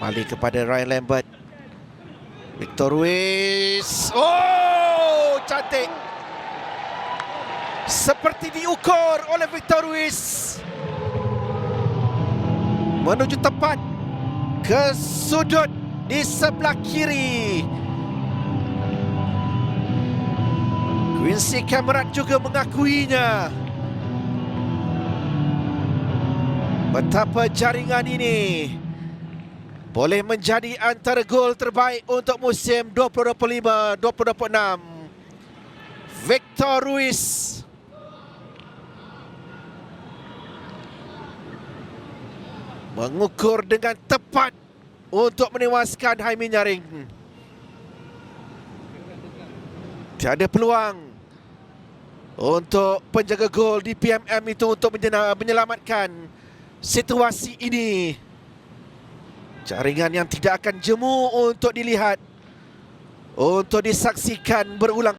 Kembali kepada Ryan Lambert. Victor Ruiz. Oh, cantik. Seperti diukur oleh Victor Ruiz. Menuju tepat ke sudut di sebelah kiri. Quincy Cameron juga mengakuinya. Betapa jaringan ini boleh menjadi antara gol terbaik untuk musim 2025-2026. Victor Ruiz mengukur dengan tepat untuk menewaskan Haimi Nyaring. Tiada peluang untuk penjaga gol di PMM itu untuk menyelamatkan situasi ini. Jaringan yang tidak akan jemu untuk dilihat, untuk disaksikan berulang.